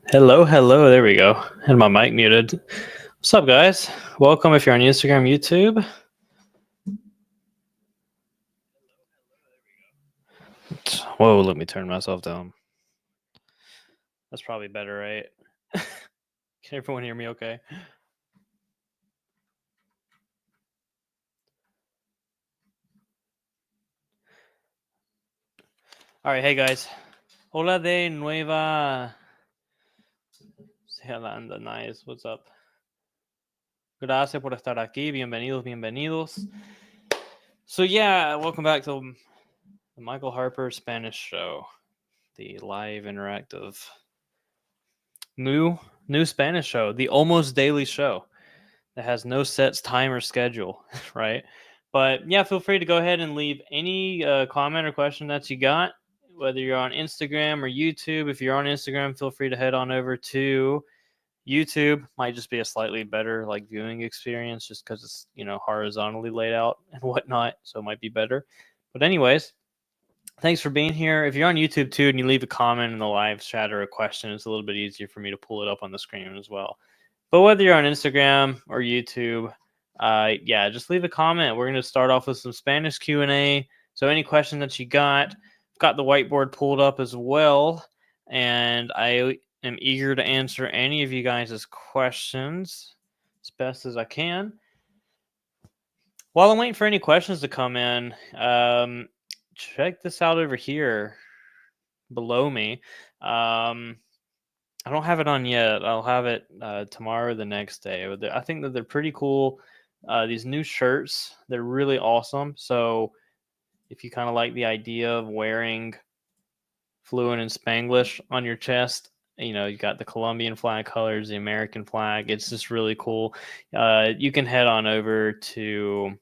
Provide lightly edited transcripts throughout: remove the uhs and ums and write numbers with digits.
Hello, hello. There we go. Had my mic muted. What's up, guys? Welcome if you're on Instagram, YouTube. Whoa, let me turn myself down. That's probably better, right? Can everyone hear me okay? All right, hey guys. Hola de Nueva Zelanda. Nice. What's up? Gracias por estar aquí. Bienvenidos, bienvenidos. So, yeah, welcome back to the Michael Harper Spanish show, the live interactive new Spanish show, the almost daily show that has no set time or schedule, right? But yeah, feel free to go ahead and leave any comment or question that you got, whether you're on Instagram or YouTube. If you're on Instagram, feel free to head on over to YouTube. Might just be a slightly better like viewing experience, just because it's horizontally laid out and whatnot, so it might be better. But anyways, thanks for being here. If you're on YouTube too and you leave a comment in the live chat or a question, it's a little bit easier for me to pull it up on the screen as well. But whether you're on Instagram or YouTube, yeah, just leave a comment. We're going to start off with some Spanish Q&A. So any question that you got, I've got the whiteboard pulled up as well, and I am eager to answer any of you guys' questions as best as I can. While I'm waiting for any questions to come in, check this out over here below me. I don't have it on yet. I'll have it tomorrow or the next day. I think that they're pretty cool. These new shirts, they're really awesome. So if you kind of like the idea of wearing fluent and Spanglish on your chest, you got the Colombian flag colors, the American flag. It's just really cool. You can head on over to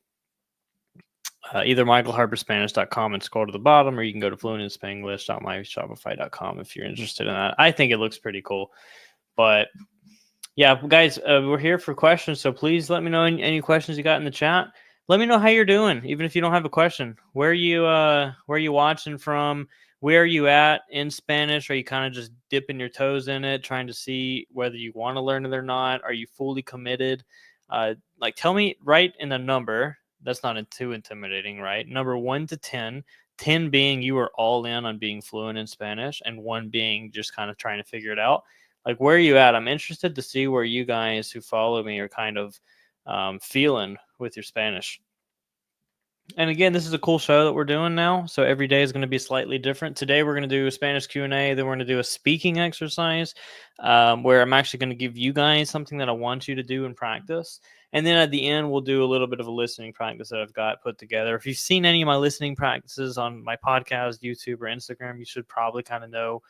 either michaelharperspanish.com and scroll to the bottom, or you can go to fluentandspanglish.myshopify.com if you're interested in that. I think it looks pretty cool. But yeah, guys, we're here for questions, so please let me know any questions you got in the chat. Let me know how you're doing, even if you don't have a question. Where are you watching from? Where are you at in Spanish? Are you kind of just dipping your toes in it, trying to see whether you want to learn it or not? Are you fully committed? Tell me right in a number. That's not too intimidating, right? Number 1 to 10. 10 being you are all in on being fluent in Spanish, and 1 being just kind of trying to figure it out. Like, where are you at? I'm interested to see where you guys who follow me are kind of feeling with your Spanish. And again, this is a cool show that we're doing now. So every day is going to be slightly different. Today, we're going to do a Spanish Q&A. Then we're going to do a speaking exercise where I'm actually going to give you guys something that I want you to do in practice. And then at the end, we'll do a little bit of a listening practice that I've got put together. If you've seen any of my listening practices on my podcast, YouTube, or Instagram, you should probably kind of know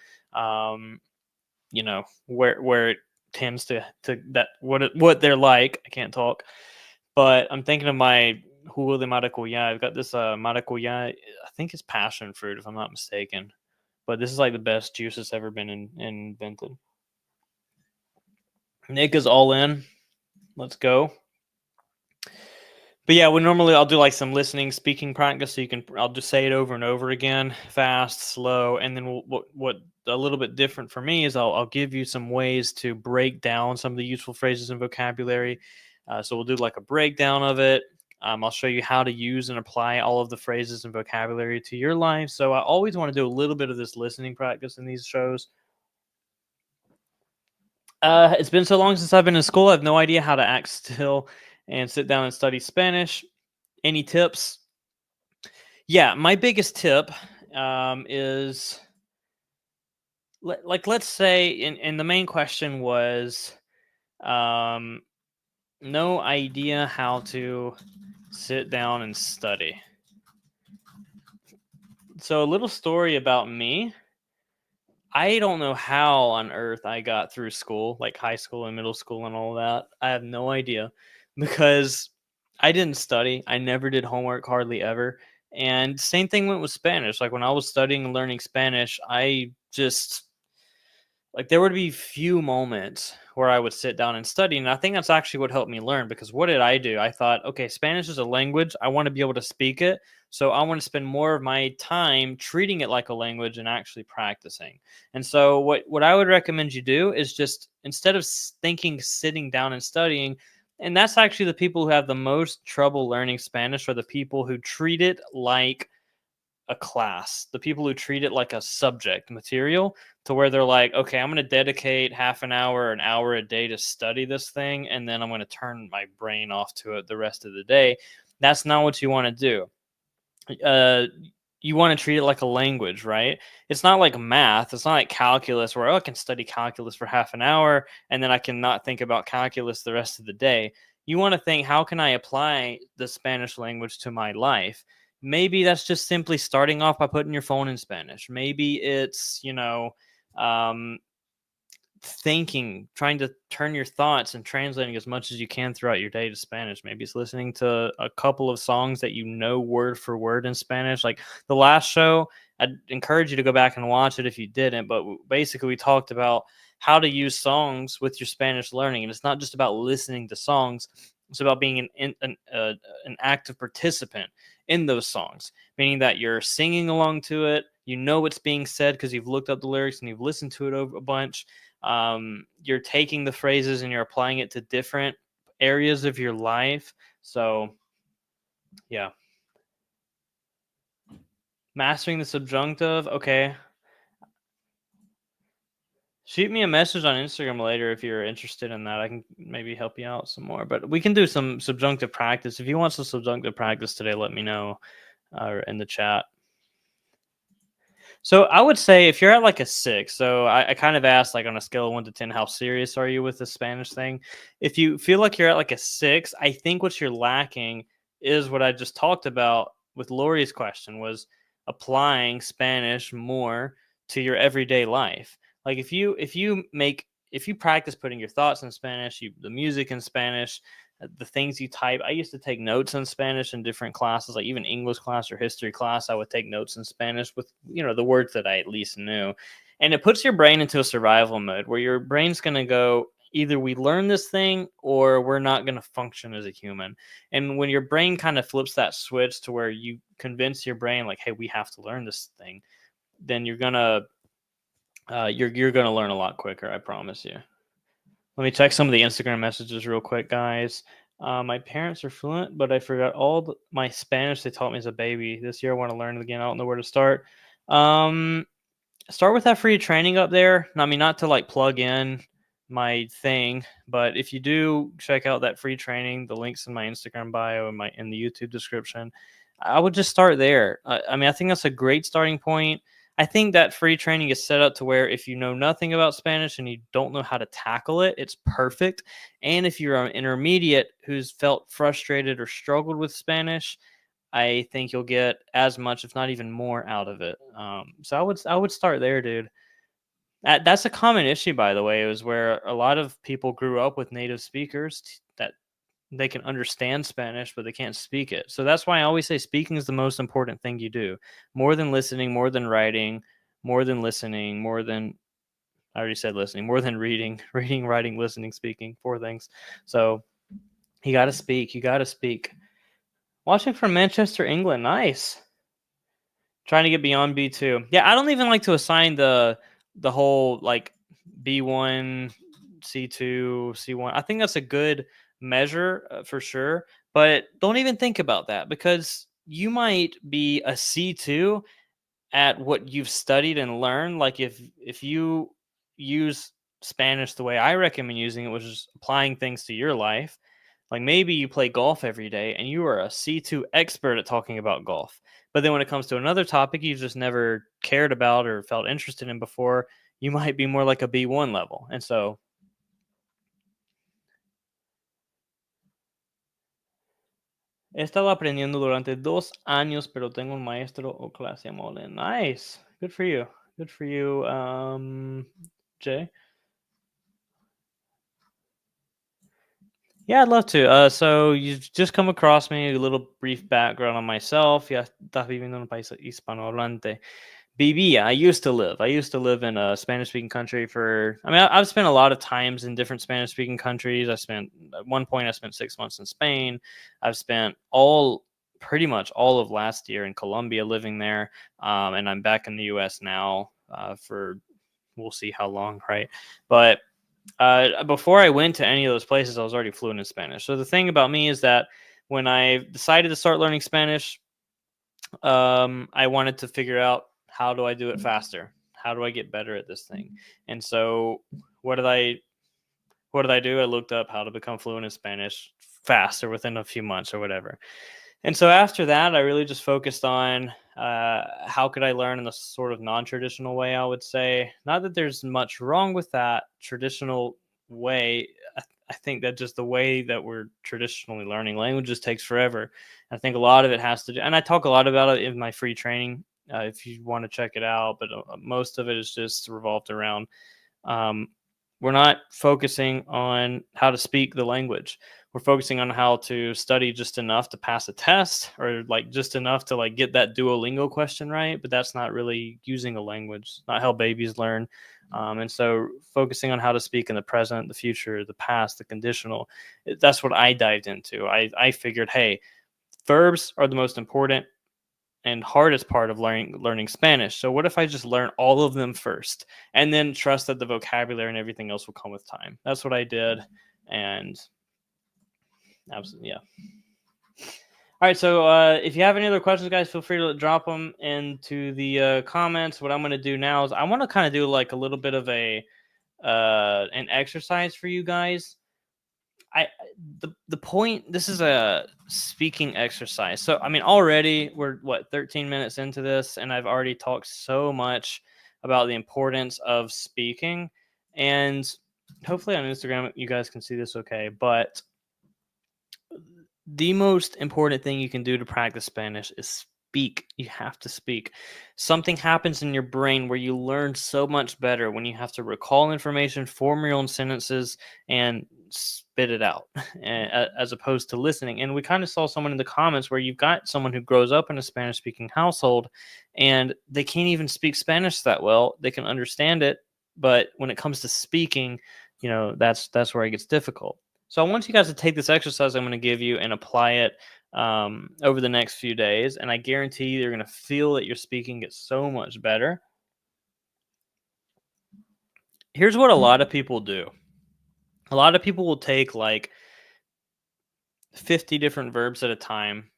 where it tends to that what they're like. I can't talk, but I'm thinking of my jugo de maracuyá. I've got this maracuyá. I think it's passion fruit, if I'm not mistaken. But this is like the best juice that's ever been invented. Nick is all in. Let's go. But yeah, I'll do like some listening, speaking practice. So I'll just say it over and over again, fast, slow, and then what a little bit different for me is I'll give you some ways to break down some of the useful phrases and vocabulary. So we'll do like a breakdown of it. I'll show you how to use and apply all of the phrases and vocabulary to your life. So I always want to do a little bit of this listening practice in these shows. It's been so long since I've been in school. I have no idea how to act still and sit down and study Spanish. Any tips? Yeah, my biggest tip is let's say, and the main question was no idea how to sit down and study. So a little story about me. I don't know how on earth I got through school, like high school and middle school and all that. I have no idea, because I didn't study. I never did homework, hardly ever. And same thing went with Spanish. Like when I was studying and learning Spanish, I just like there would be few moments where I would sit down and study. And I think that's actually what helped me learn, because what did I do? I thought, okay, Spanish is a language. I want to be able to speak it. So I want to spend more of my time treating it like a language and actually practicing. And so what I would recommend you do is just, instead of thinking sitting down and studying, and that's actually the people who have the most trouble learning Spanish, are the people who treat it like a class, the people who treat it like a subject material, to where they're like, okay, I'm going to dedicate half an hour a day to study this thing, and then I'm going to turn my brain off to it the rest of the day. That's not what you want to do. You want to treat it like a language, right? It's not like math. It's not like calculus, where, oh, I can study calculus for half an hour and then I can not think about calculus the rest of the day. You want to think, how can I apply the Spanish language to my life? Maybe that's just simply starting off by putting your phone in Spanish. Maybe it's, um, thinking, trying to turn your thoughts and translating as much as you can throughout your day to Spanish. Maybe it's listening to a couple of songs that you know word for word in Spanish. Like the last show, I'd encourage you to go back and watch it if you didn't. But basically, we talked about how to use songs with your Spanish learning. And it's not just about listening to songs, it's about being an active participant in those songs, meaning that you're singing along to it. You know what's being said because you've looked up the lyrics and you've listened to it over a bunch. You're taking the phrases and you're applying it to different areas of your life. So, yeah. Mastering the subjunctive. Okay. Shoot me a message on Instagram later if you're interested in that. I can maybe help you out some more. But we can do some subjunctive practice. If you want some subjunctive practice today, let me know in the chat. So I would say if you're at like a 6, so I kind of asked, like, on a scale of 1 to 10, how serious are you with the Spanish thing? If you feel like you're at like a 6, I think what you're lacking is what I just talked about with Lori's question, was applying Spanish more to your everyday life. Like if you practice putting your thoughts in Spanish, the music in Spanish, the things you type. I used to take notes in Spanish in different classes, like even English class or history class. I would take notes in Spanish with, the words that I at least knew. And it puts your brain into a survival mode where your brain's going to go, either we learn this thing or we're not going to function as a human. And when your brain kind of flips that switch to where you convince your brain, like, hey, we have to learn this thing, then you're going to learn a lot quicker. I promise you. Let me check some of the Instagram messages real quick, guys. My parents are fluent, but I forgot all my Spanish they taught me as a baby. This year I want to learn it again. I don't know where to start. Start with that free training up there. I mean, not to like plug in my thing, but if you do check out that free training, the links in my Instagram bio and in the YouTube description, I would just start there. I mean, I think that's a great starting point. I think that free training is set up to where if you know nothing about Spanish and you don't know how to tackle it, it's perfect. And if you're an intermediate who's felt frustrated or struggled with Spanish, I think you'll get as much, if not even more, out of it. So I would start there, dude. That's a common issue, by the way, is where a lot of people grew up with native speakers that they can understand Spanish, but they can't speak it. So that's why I always say speaking is the most important thing you do. More than listening, more than writing, more than listening, more than, I already said listening, more than reading, reading, writing, listening, speaking, 4 things. So you got to speak. You got to speak. Watching from Manchester, England. Nice. Trying to get beyond B2. Yeah, I don't even like to assign the whole like B1, C2, C1. I think that's a good measure for sure, but don't even think about that, because you might be a C2 at what you've studied and learned. Like if you use Spanish the way I recommend using it, which is applying things to your life, like maybe you play golf every day and you are a C2 expert at talking about golf. But then when it comes to another topic you've just never cared about or felt interested in before, you might be more like a B1 level. And so he estado aprendiendo durante 2 años, pero tengo un maestro o clase mole. Nice. Good for you. Good for you, Jay. Yeah, I'd love to. So you've just come across me, a little brief background on myself. Ya estás viviendo en un país hispanohablante. Vivía. I used to live. I used to live in a Spanish-speaking country for. I mean, I've spent a lot of times in different Spanish-speaking countries. I spent at one point. I spent 6 months in Spain. I've spent pretty much all of last year in Colombia living there, and I'm back in the U.S. now for. We'll see how long, right? But before I went to any of those places, I was already fluent in Spanish. So the thing about me is that when I decided to start learning Spanish, I wanted to figure out how do I do it faster? How do I get better at this thing? And so what did I do? I looked up how to become fluent in Spanish faster within a few months or whatever. And so after that, I really just focused on how could I learn in a sort of non-traditional way, I would say. Not that there's much wrong with that traditional way. I think that just the way that we're traditionally learning languages takes forever. I think a lot of it has to do, and I talk a lot about it in my free training if you want to check it out, but most of it is just revolved around um, we're not focusing on how to speak the language. We're focusing on how to study just enough to pass a test or like just enough to like get that Duolingo question right. But that's not really using a language, not how babies learn. And so focusing on how to speak in the present, the future, the past, the conditional, that's what I dived into. I figured, hey, verbs are the most important and hardest part of learning Spanish. So what if I just learn all of them first and then trust that the vocabulary and everything else will come with time? That's what I did. And absolutely, yeah. All right, so if you have any other questions, guys, feel free to drop them into the comments. What I'm going to do now is I want to kind of do like a little bit of an exercise for you guys. The point, this is a speaking exercise. So I mean already we're 13 minutes into this and I've already talked so much about the importance of speaking, and hopefully on Instagram you guys can see this okay, but the most important thing you can do to practice Spanish is speak. You have to speak. Something happens in your brain where you learn so much better when you have to recall information, form your own sentences, and spit it out as opposed to listening. And we kind of saw someone in the comments where you've got someone who grows up in a Spanish speaking household and they can't even speak Spanish that well. They can understand it, but when it comes to speaking, that's where it gets difficult. So I want you guys to take this exercise I'm going to give you and apply it over the next few days. And I guarantee you're going to feel that your speaking gets so much better. Here's what a lot of people do. A lot of people will take like 50 different verbs at a time.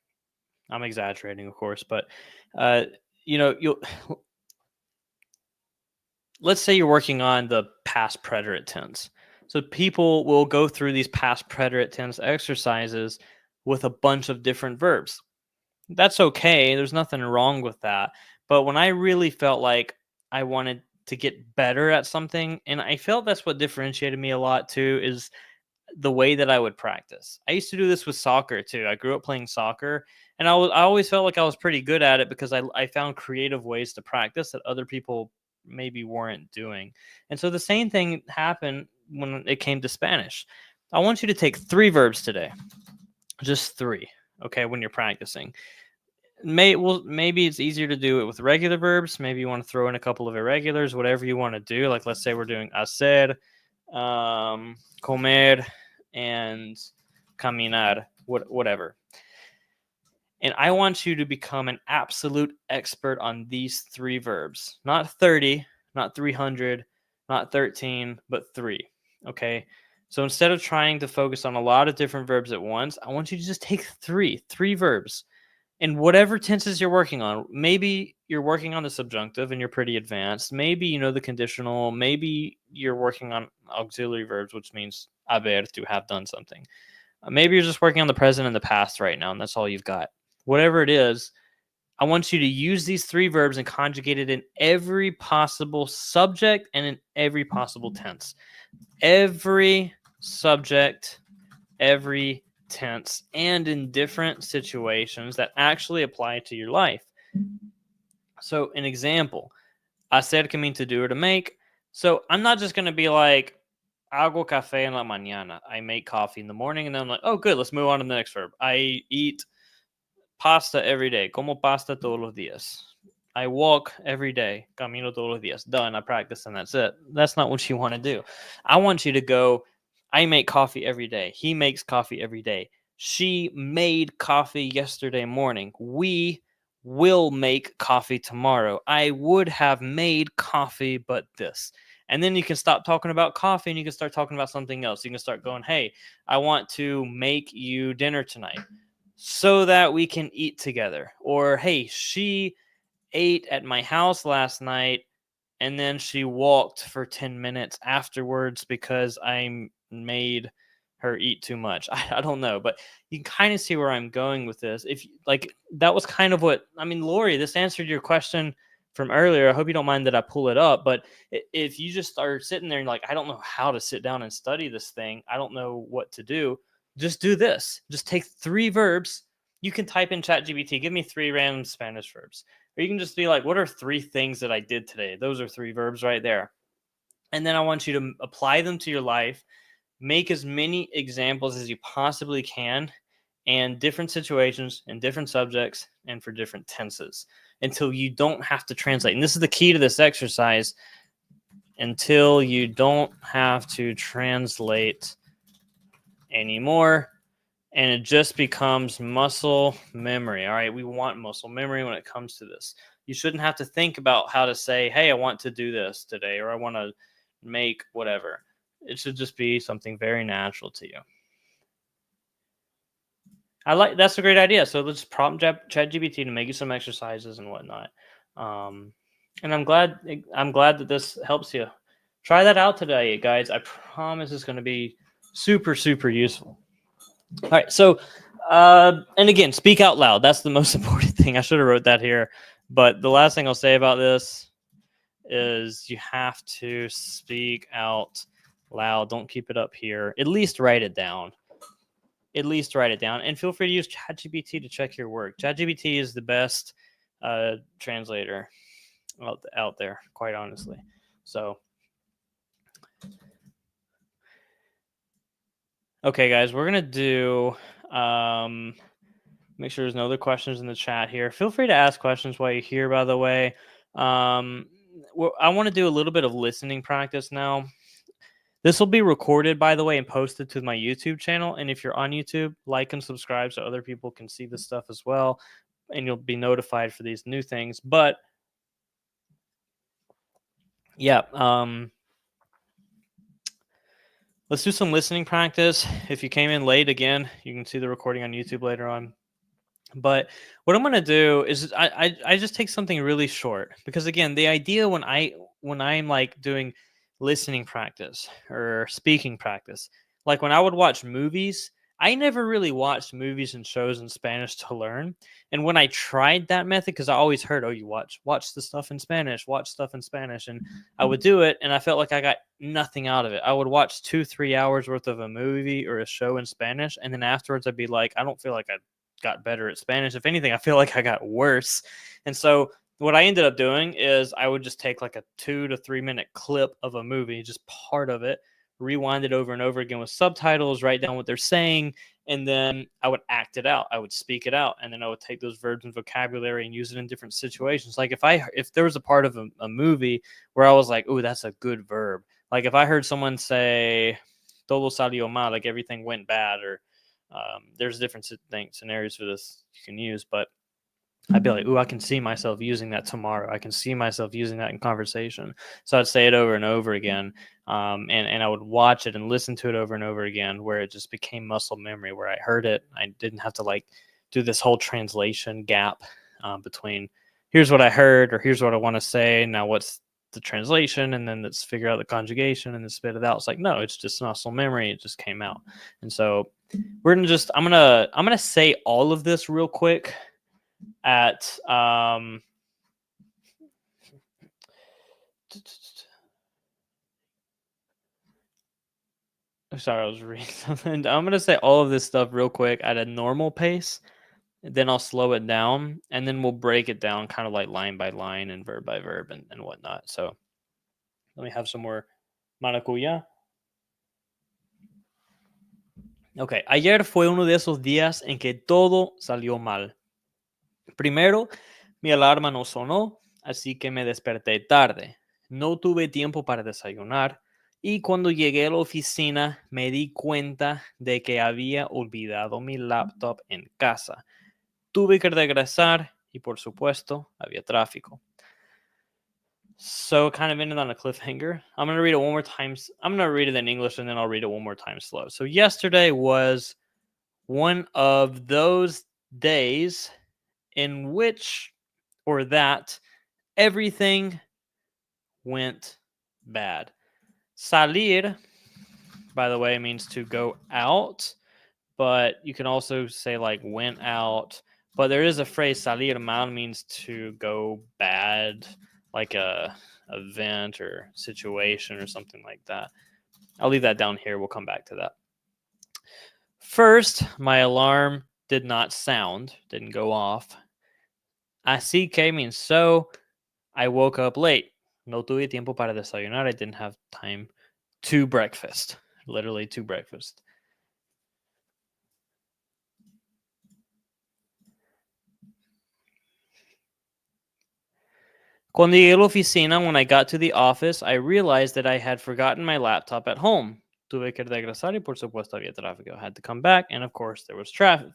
I'm exaggerating, of course, but you'll let's say you're working on the past preterite tense. So people will go through these past preterite tense exercises with a bunch of different verbs. That's okay. There's nothing wrong with that. But when I really felt like I wanted to get better at something, and I felt that's what differentiated me a lot too, is the way that I would practice. I used to do this with soccer too. I grew up playing soccer, and I always felt like I was pretty good at it because I found creative ways to practice that other people maybe weren't doing. And so the same thing happened when it came to Spanish. I want you to take 3 verbs today. Just 3, okay, when you're practicing. Maybe it's easier to do it with regular verbs. Maybe you want to throw in a couple of irregulars, whatever you want to do. Like let's say we're doing hacer, comer, and caminar, whatever. And I want you to become an absolute expert on these 3 verbs. Not 30, not 300, not 13, but 3. Okay? So instead of trying to focus on a lot of different verbs at once, I want you to just take 3 verbs. In whatever tenses you're working on. Maybe you're working on the subjunctive and you're pretty advanced. Maybe you know the conditional. Maybe you're working on auxiliary verbs, which means haber, to have done something. Maybe you're just working on the present and the past right now, and that's all you've got. Whatever it is, I want you to use these 3 verbs and conjugate it in every possible subject and in every possible tense. Every subject, every tense, and in different situations that actually apply to your life. So an example, hacer can mean to do or to make. So I'm not just going to be like, hago café en la mañana. I make coffee in the morning, and then I'm like, oh, good, let's move on to the next verb. I eat pasta every day. Como pasta todos los días. I walk every day. Camino todos los días. Done. I practice and that's it. That's not what you want to do. I want you to go, I make coffee every day. He makes coffee every day. She made coffee yesterday morning. We will make coffee tomorrow. I would have made coffee, but this. And then you can stop talking about coffee and you can start talking about something else. You can start going, hey, I want to make you dinner tonight so that we can eat together. Or, hey, she ate at my house last night and then she walked for 10 minutes afterwards because I made her eat too much. I don't know, but you can kind of see where I'm going with this. If like that was kind of what I mean, Lori, this answered your question from earlier. I hope you don't mind that I pull it up, but if you just start sitting there and like, I don't know how to sit down and study this thing, I don't know what to do, just do this. Just take 3 verbs. You can type in ChatGPT, give me 3 random Spanish verbs. Or you can just be like, what are 3 things that I did today? Those are 3 verbs right there. And then I want you to apply them to your life. Make as many examples as you possibly can and different situations and different subjects and for different tenses until you don't have to translate. And this is the key to this exercise, until you don't have to translate anymore. And it just becomes muscle memory. All right, we want muscle memory when it comes to this. You shouldn't have to think about how to say, hey, I want to do this today, or I want to make whatever. It should just be something very natural to you. That's a great idea. So let's prompt ChatGPT to make you some exercises and whatnot. And I'm glad that this helps you. Try that out today, guys. I promise it's going to be super, super useful. All right. So, and again, speak out loud. That's the most important thing. I should have wrote that here. But the last thing I'll say about this is you have to speak out loud. Don't keep it up here. At least write it down. And feel free to use ChatGPT to check your work. ChatGPT is the best translator out there, quite honestly. So, okay, guys, we're going to do, make sure there's no other questions in the chat here. Feel free to ask questions while you're here, by the way. I want to do a little bit of listening practice now. This will be recorded, by the way, and posted to my YouTube channel. And if you're on YouTube, like and subscribe so other people can see this stuff as well. And you'll be notified for these new things. But yeah, let's do some listening practice. If you came in late, again, you can see the recording on YouTube later on. But what I'm going to do is I just take something really short, because again, the idea when I'm like doing listening practice or speaking practice, like when I would watch movies, I never really watched movies and shows in Spanish to learn. And when I tried that method, because I always heard, oh, you watch the stuff in Spanish, and I would do it, and I felt like I got nothing out of it. I would watch 2-3 hours worth of a movie or a show in Spanish, and then afterwards I'd be like, I don't feel like I got better at Spanish. If anything, I feel like I got worse. And so what I ended up doing is I would just take like a 2 to 3 minute clip of a movie, just part of it, rewind it over and over again with subtitles, write down what they're saying, and then I would act it out. I would speak it out, and then I would take those verbs and vocabulary and use it in different situations. Like if there was a part of a movie where I was like, oh, that's a good verb. Like if I heard someone say todo salió mal, like everything went bad, or there's different scenarios for this you can use, but I'd be like, ooh, I can see myself using that tomorrow. I can see myself using that in conversation. So I'd say it over and over again. And I would watch it and listen to it over and over again, where it just became muscle memory, where I heard it. I didn't have to like do this whole translation gap between here's what I heard or here's what I want to say. Now what's the translation? And then let's figure out the conjugation and then spit it out. It's like, no, it's just muscle memory. It just came out. And so I'm gonna say all of this real quick at sorry, I was reading something. I'm gonna say all of this stuff real quick at a normal pace, then I'll slow it down, and then we'll break it down kind of like line by line and verb by verb and whatnot. So let me have some more maracuya. Ok, ayer fue uno de esos días en que todo salió mal. Primero, mi alarma no sonó. así que me desperté tarde. No tuve tiempo para desayunar y cuando llegué a la oficina me di cuenta de que había olvidado mi laptop en casa. Tuve que regresar y por supuesto había tráfico. So kind of ended on a cliffhanger. I'm going to read it one more time. I'm going to read it in English and then I'll read it one more time slow. So yesterday was one of those days in which or that everything went bad. Salir, by the way, means to go out, but you can also say like went out. But there is a phrase salir mal means to go bad, like a event or situation or something like that. I'll leave that down here. We'll come back to that. First, my alarm did not sound, didn't go off. Así que means so. I woke up late. No tuve tiempo para desayunar. I didn't have time to breakfast. Literally to breakfast. Cuando llegué a la oficina, when I got to the office, I realized that I had forgotten my laptop at home. Tuve que regresar y por supuesto había tráfico. I had to come back, and of course there was traffic.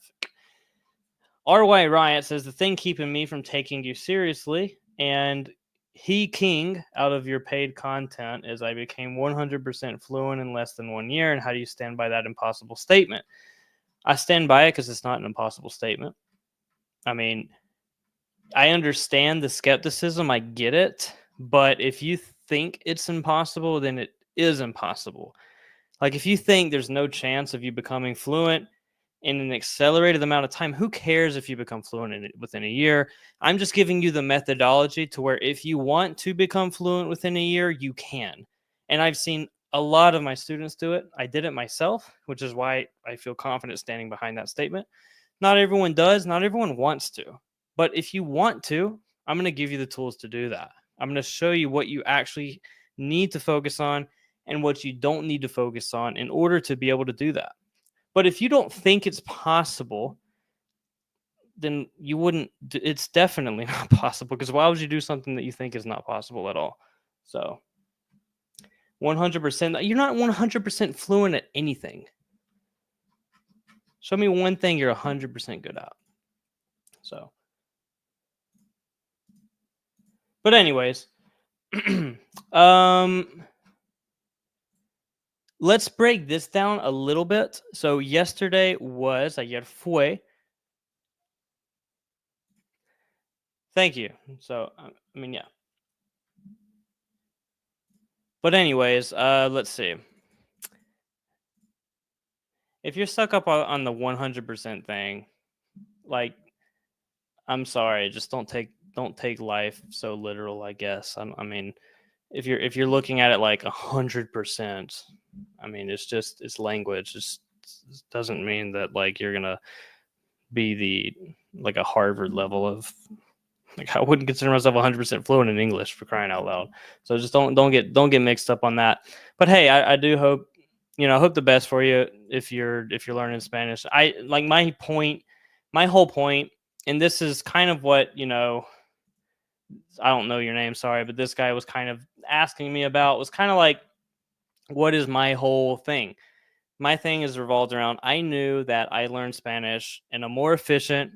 RY Riot says the thing keeping me from taking you seriously and he king out of your paid content is I became 100% fluent in less than 1 year. And how do you stand by that impossible statement? I stand by it because it's not an impossible statement. I mean, I understand the skepticism. I get it. But if you think it's impossible, then it is impossible. Like if you think there's no chance of you becoming fluent in an accelerated amount of time, who cares if you become fluent in it within a year? I'm just giving you the methodology to where if you want to become fluent within a year, you can. And I've seen a lot of my students do it. I did it myself, which is why I feel confident standing behind that statement. Not everyone does. Not everyone wants to. But if you want to, I'm going to give you the tools to do that. I'm going to show you what you actually need to focus on and what you don't need to focus on in order to be able to do that. But if you don't think it's possible, then you wouldn't. It's definitely not possible because why would you do something that you think is not possible at all? So 100%, you're not 100% fluent at anything. Show me one thing you're 100% good at. So, but anyways, let's break this down a little bit. So yesterday was ayer fue. Thank you. So I mean, yeah. But anyways, let's see. If you're stuck up on the 100% thing, like, I'm sorry, just don't take life so literal. I guess. I mean, if you're looking at it like 100%, I mean, it's language. It doesn't mean that like you're gonna be like a Harvard level of. Like I wouldn't consider myself 100% fluent in English for crying out loud. So just don't get mixed up on that. But hey, I do hope I hope the best for you if you're learning Spanish. I like my whole point, and this is kind of what I don't know your name, sorry, but this guy was kind of asking me about was kind of like, what is my whole thing? My thing is revolved around I knew that I learned Spanish in a more efficient,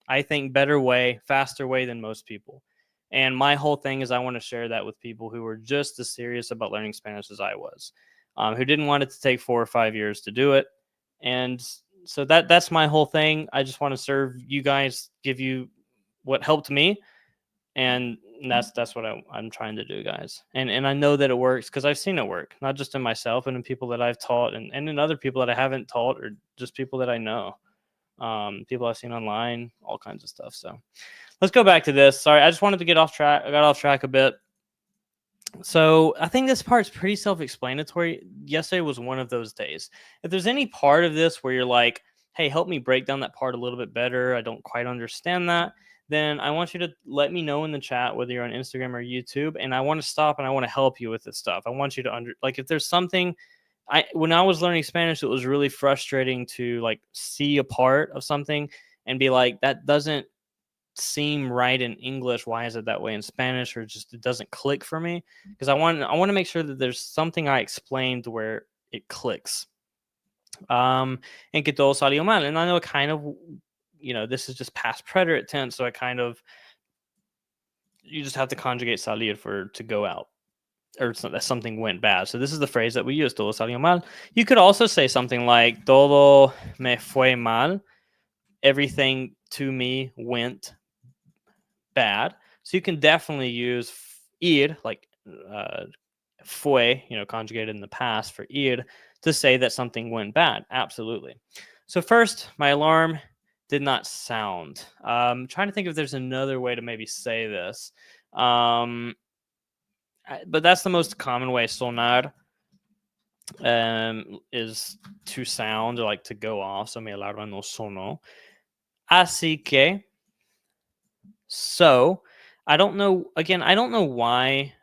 I think better way, faster way than most people. And my whole thing is I want to share that with people who were just as serious about learning Spanish as I was, who didn't want it to take 4 or 5 years to do it. And so that's my whole thing. I just want to serve you guys, give you what helped me. And that's what I'm trying to do, guys. And I know that it works because I've seen it work, not just in myself and in people that I've taught and in other people that I haven't taught or just people that I know, people I've seen online, all kinds of stuff. So let's go back to this. Sorry, I just wanted to get off track. I got off track a bit. So I think this part's pretty self-explanatory. Yesterday was one of those days. If there's any part of this where you're like, hey, help me break down that part a little bit better, I don't quite understand that, then I want you to let me know in the chat, whether you're on Instagram or YouTube, and I want to stop and I want to help you with this stuff. I want you to like if there's something when I was learning Spanish, it was really frustrating to like see a part of something and be like, that doesn't seem right in English. Why is it that way in Spanish? Or just it doesn't click for me, because I want to make sure that there's something I explained where it clicks. En que todo salió mal. And I know it kind of, this is just past preterite tense, so you just have to conjugate salir for to go out, or that something went bad. So this is the phrase that we use, todo salió mal. You could also say something like, todo me fue mal. Everything to me went bad. So you can definitely use ir, like fue, conjugated in the past for ir, to say that something went bad. Absolutely. So first, my alarm did not sound. Trying to think if there's another way to maybe say this. But that's the most common way. Sonar is to sound, or like to go off. So mi alarma no sonó. Así que. So I don't know. Again, I don't know why.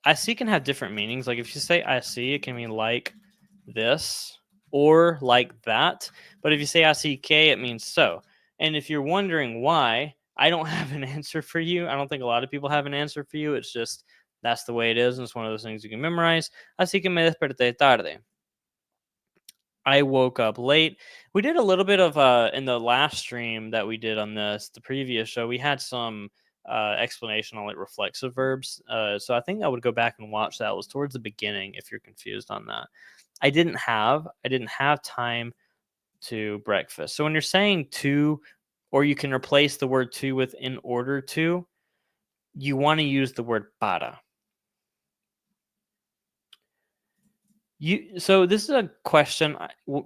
Así can have different meanings. Like if you say así, it can mean like this or like that. But if you say así que, it means so. And if you're wondering why, I don't have an answer for you. I don't think a lot of people have an answer for you. It's just that's the way it is. And it's one of those things you can memorize. Así que me desperté tarde. I woke up late. We did a little bit of in the last stream that we did on the previous show. We had some explanation on like reflexive verbs. So I think I would go back and watch that. It was towards the beginning if you're confused on that. I didn't have time to breakfast. So when you're saying to, or you can replace the word to with in order to, you want to use the word para. So this is a question.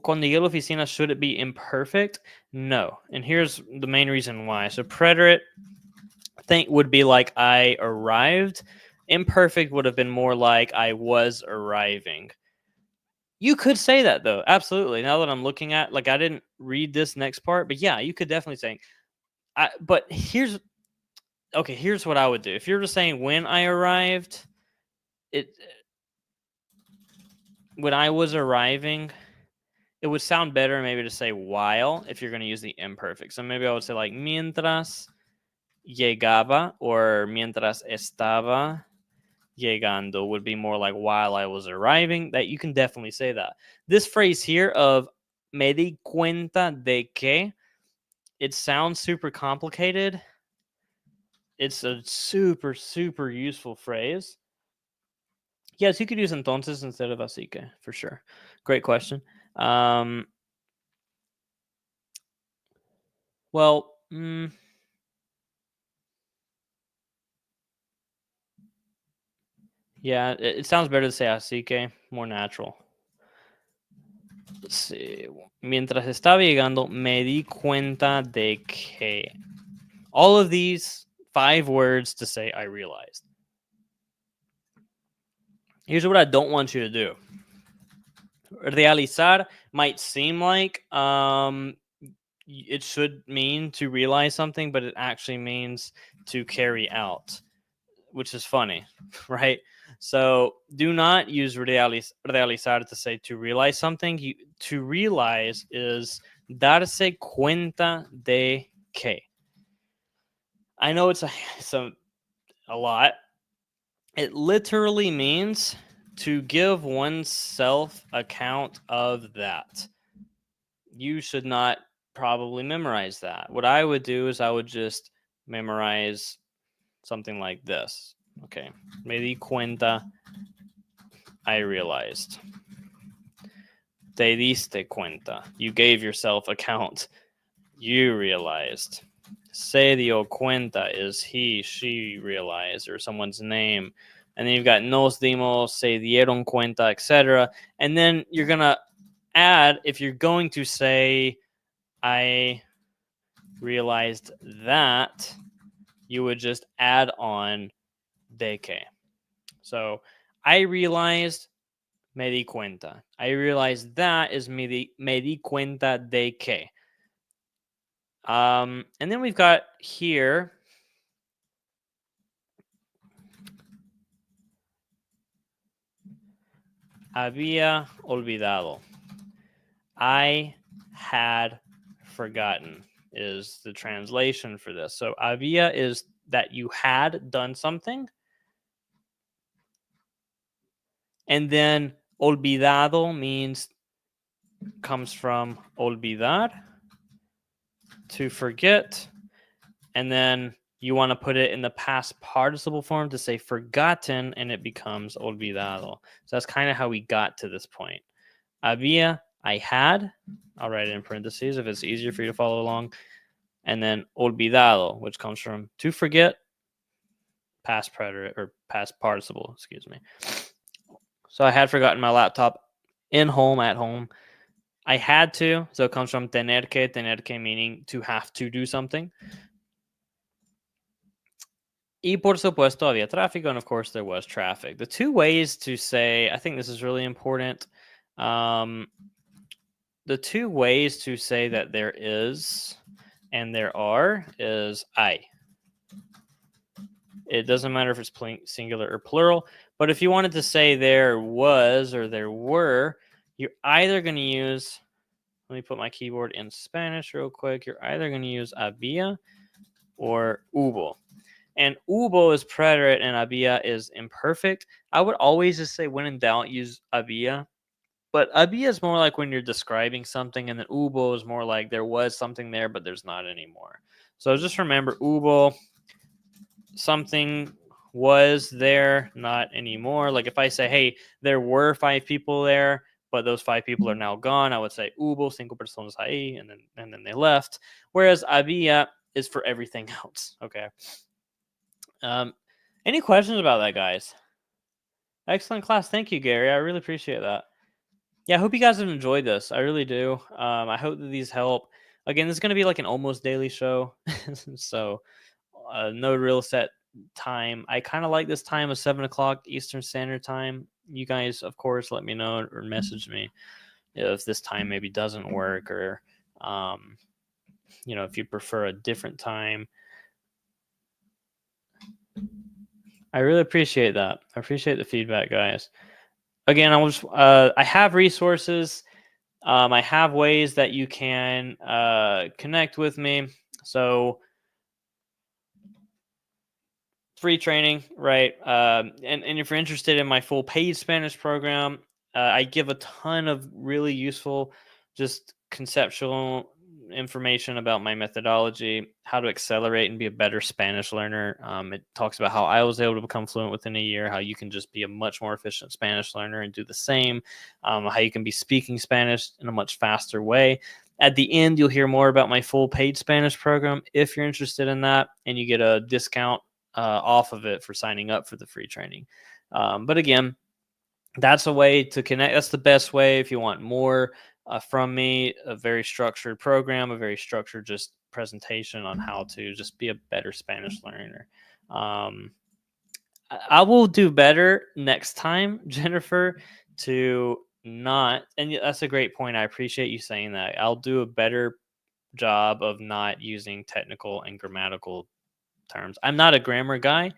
Cuando llegue a la oficina, should it be imperfect? No. And here's the main reason why. So preterite would be like I arrived. Imperfect would have been more like I was arriving. You could say that though. Absolutely. Now that I'm looking at, like, I didn't read this next part, but yeah, you could definitely say, but here's what I would do. If you're just saying when I arrived, when I was arriving, it would sound better maybe to say while if you're going to use the imperfect. So maybe I would say like mientras llegaba, or mientras estaba llegando would be more like while I was arriving. That you can definitely say that. This phrase here of me di cuenta de que, it sounds super complicated. It's a super, super useful phrase. Yes, you could use entonces instead of así que, for sure. Great question. Well, yeah, it sounds better to say así que, more natural. Let's see. Mientras estaba llegando, me di cuenta de que. All of these 5 words to say I realized. Here's what I don't want you to do. Realizar might seem like it should mean to realize something, but it actually means to carry out, which is funny, right? So do not use realizar to say to realize something. To realize is darse cuenta de que. I know it's a lot. It literally means to give oneself account of that. You should not probably memorize that. What I would do is I would just memorize something like this. Okay. Me di cuenta, I realized. Te diste cuenta, you gave yourself account. You realized. Se dio cuenta is he, she realized, or someone's name. And then you've got nos dimos, se dieron cuenta, etc. And then you're going to add, if you're going to say, I realized that, you would just add on de que. So I realized, me di cuenta. I realized that is me di cuenta de que. And then we've got here, había olvidado. I had forgotten. is the translation for this. So había is that you had done something. And then olvidado comes from olvidar, to forget. And then you want to put it in the past participle form to say forgotten, and it becomes olvidado. So that's kind of how we got to this point. Había, I had. I'll write it in parentheses if it's easier for you to follow along. And then olvidado, which comes from to forget, past preterite or past participle, excuse me. So I had forgotten my laptop at home. I had to, so it comes from tener que meaning to have to do something. Y por supuesto había tráfico, and of course there was traffic. The two ways to say, I think this is really important. The two ways to say that there is and there are is hay. It doesn't matter if it's singular or plural, but if you wanted to say there was or there were, you're either going to use, let me put my keyboard in Spanish real quick. You're either going to use había or hubo. And hubo is preterite and había is imperfect. I would always just say when in doubt, use había. But había is more like when you're describing something, and then hubo is more like there was something there, but there's not anymore. So just remember hubo, something was there, not anymore. Like if I say, hey, there were 5 people there, but those 5 people are now gone, I would say hubo 5 personas ahí, and then they left. Whereas había is for everything else. Okay. Any questions about that, guys? Excellent class. Thank you, Gary. I really appreciate that. Yeah, I hope you guys have enjoyed this. I really do. I hope that these help. Again, this is going to be like an almost daily show. So no real set time. I kind of like this time of 7 o'clock Eastern Standard Time. You guys, of course, let me know or message me if this time maybe doesn't work, or if you prefer a different time. I really appreciate that. I appreciate the feedback, guys. Again, I have resources. I have ways that you can connect with me. So free training, right? And if you're interested in my full paid Spanish program, I give a ton of really useful, just conceptual information about my methodology, how to accelerate and be a better Spanish learner. It talks about how I was able to become fluent within a year, how you can just be a much more efficient Spanish learner and do the same, how you can be speaking Spanish in a much faster way. At the end, you'll hear more about my full paid Spanish program if you're interested in that, and you get a discount off of it for signing up for the free training. But again, that's a way to connect. That's the best way if you want more from me, a very structured program, a very structured just presentation on how to just be a better Spanish learner. I will do better next time, Jennifer, to not, and that's a great point. I appreciate you saying that. I'll do a better job of not using technical and grammatical terms. I'm not a grammar guy.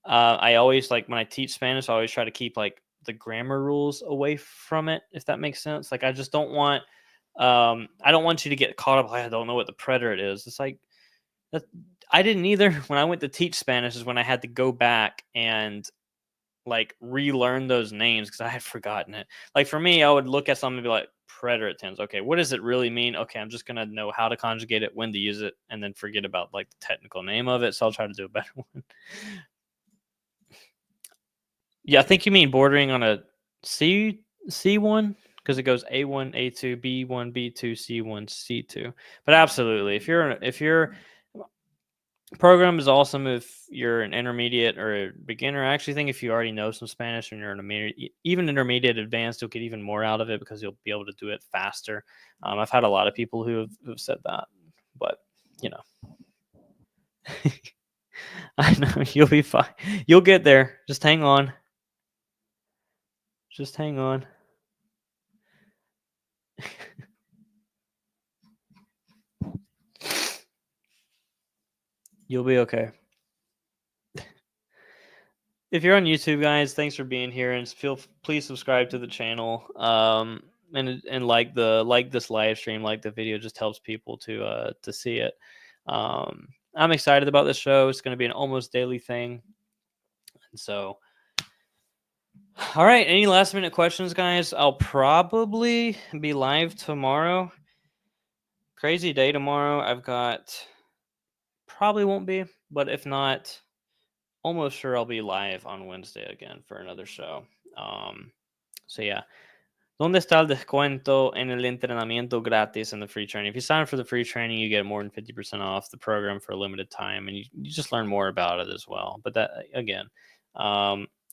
I always, like, when I teach Spanish, I always try to keep like the grammar rules away from it, if that makes sense. Like I just don't want I don't want you to get caught up like I don't know what the preterite is. It's like that, I didn't either. When I went to teach Spanish is when I had to go back and like relearn those names because I had forgotten it. Like for me, I would look at something and be like, preterite tense. Okay, what does it really mean? Okay, I'm just gonna know how to conjugate it, when to use it, and then forget about like the technical name of it. So I'll try to do a better one. Yeah, I think you mean bordering on a C1 because it goes A1, A2, B1, B2, C1, C2. But absolutely, if your program is awesome, if you're an intermediate or a beginner, I actually think if you already know some Spanish and you're an even intermediate advanced, you'll get even more out of it because you'll be able to do it faster. I've had a lot of people who've said that, but you know, I know you'll be fine. You'll get there. Just hang on. Just hang on. You'll be okay. If you're on YouTube, guys, thanks for being here, and please subscribe to the channel. and like this live stream, like the video, just helps people to see it. I'm excited about this show. It's going to be an almost daily thing, and so. All right, any last minute questions, guys? I'll probably be live tomorrow. Crazy day tomorrow. I've got probably won't be, but if not, almost sure I'll be live on Wednesday again for another show. So yeah. ¿Dónde está el descuento en el entrenamiento gratis and the free training? If you sign up for the free training, you get more than 50% off the program for a limited time, and you just learn more about it as well. But that, again,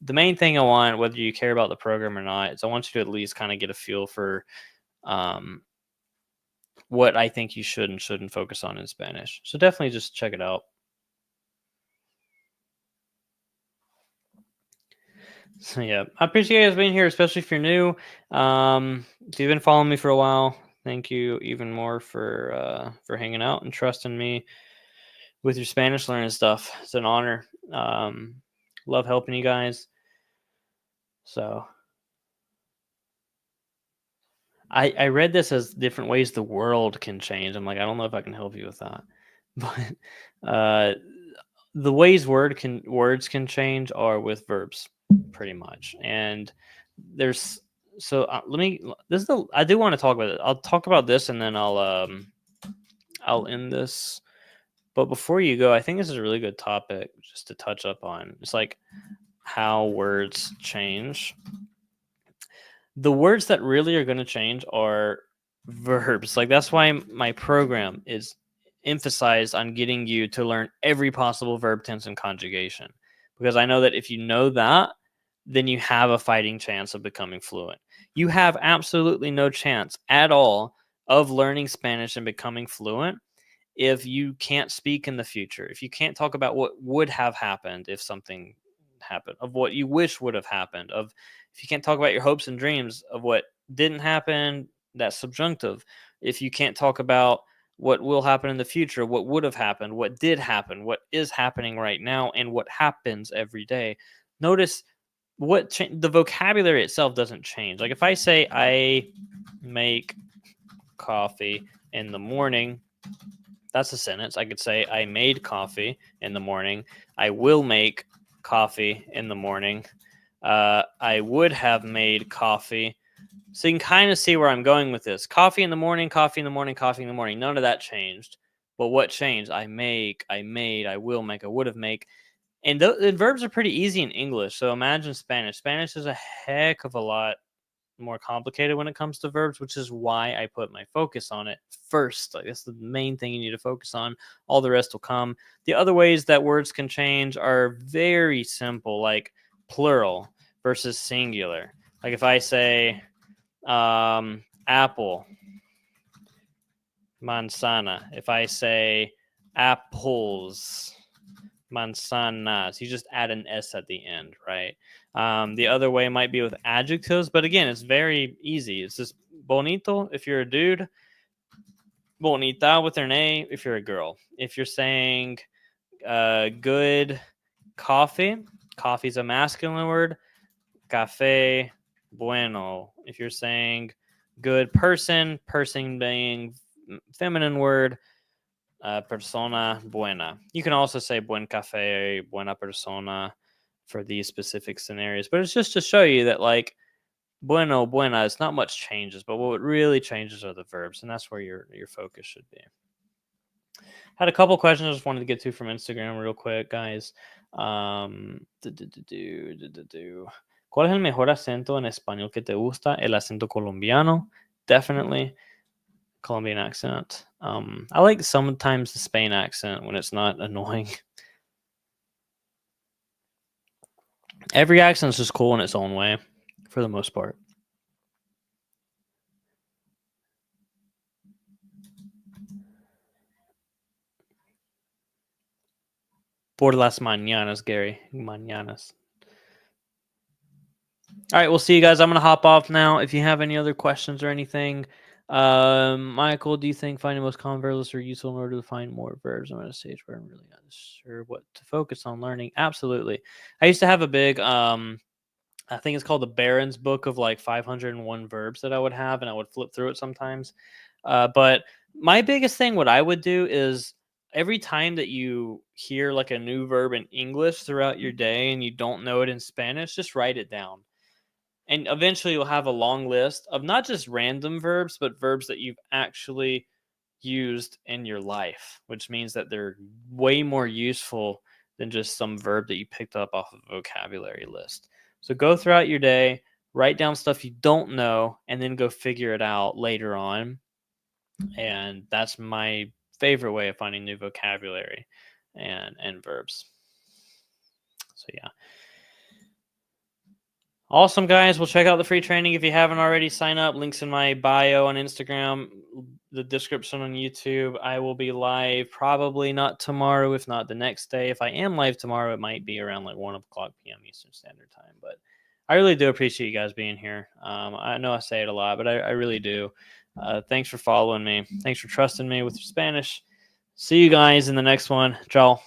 the main thing I want, whether you care about the program or not, is I want you to at least kind of get a feel for what I think you should and shouldn't focus on in Spanish. So definitely just check it out. So yeah, I appreciate you guys being here, especially if you're new. If you've been following me for a while, thank you even more for hanging out and trusting me with your Spanish learning stuff. It's an honor. Love helping you guys. So I read this as different ways the world can change. I'm like, I don't know if I can help you with that, but the ways words can change are with verbs, pretty much. And there's let me. This is the I do want to talk about it. I'll talk about this and then I'll end this. But before you go, I think this is a really good topic just to touch up on. It's like how words change. The words that really are going to change are verbs. Like that's why my program is emphasized on getting you to learn every possible verb tense and conjugation, because I know that if you know that, then you have a fighting chance of becoming fluent. You have absolutely no chance at all of learning Spanish and becoming fluent if you can't speak in the future, if you can't talk about what would have happened if something happened, of what you wish would have happened, of if you can't talk about your hopes and dreams of what didn't happen, that's subjunctive. If you can't talk about what will happen in the future, what would have happened, what did happen, what is happening right now, and what happens every day. Notice the vocabulary itself doesn't change. Like if I say I make coffee in the morning, that's a sentence. I could say I made coffee in the morning. I will make coffee in the morning. I would have made coffee. So you can kind of see where I'm going with this. Coffee in the morning, coffee in the morning, coffee in the morning. None of that changed. But what changed? I make, I made, I will make, I would have make. And the verbs are pretty easy in English. So imagine Spanish. Spanish is a heck of a lot more complicated when it comes to verbs, which is why I put my focus on it first. Like that's the main thing you need to focus on. All the rest will come. The other ways that words can change are very simple, like plural versus singular. Like if I say apple, manzana. If I say apples, manzanas, you just add an S at the end, right? The other way might be with adjectives, but again, it's very easy. It's just bonito if you're a dude, bonita with an A if you're a girl. If you're saying good coffee, coffee's a masculine word, café, bueno. If you're saying good person, person being feminine word, persona buena. You can also say buen café, buena persona for these specific scenarios, but it's just to show you that like bueno, buena, it's not much changes, but what really changes are the verbs, and that's where your focus should be. Had a couple questions I just wanted to get to from Instagram real quick, guys. ¿Cuál es el mejor acento en español que te gusta? El acento colombiano, definitely. Colombian accent. I like sometimes the Spain accent when it's not annoying. Every accent is just cool in its own way, for the most part. Por las mañanas, Gary. Mañanas. All right, we'll see you guys. I'm going to hop off now. If you have any other questions or anything, Michael, do you think finding most common verbs are useful in order to find more verbs? I'm at a stage where I'm really not sure what to focus on learning. Absolutely. I used to have a big I think it's called the Baron's Book of like 501 verbs that I would have, and I would flip through it sometimes. But my biggest thing, what I would do is every time that you hear like a new verb in English throughout your day and you don't know it in Spanish, just write it down. And eventually you'll have a long list of not just random verbs, but verbs that you've actually used in your life, which means that they're way more useful than just some verb that you picked up off of a vocabulary list. So go throughout your day, write down stuff you don't know, and then go figure it out later on. And that's my favorite way of finding new vocabulary and verbs. So yeah. Awesome, guys. Well, check out the free training if you haven't already. Sign up. Links in my bio on Instagram, the description on YouTube. I will be live probably not tomorrow, if not the next day. If I am live tomorrow, it might be around like 1 o'clock p.m. Eastern Standard Time. But I really do appreciate you guys being here. I know I say it a lot, but I really do. Thanks for following me. Thanks for trusting me with your Spanish. See you guys in the next one. Ciao.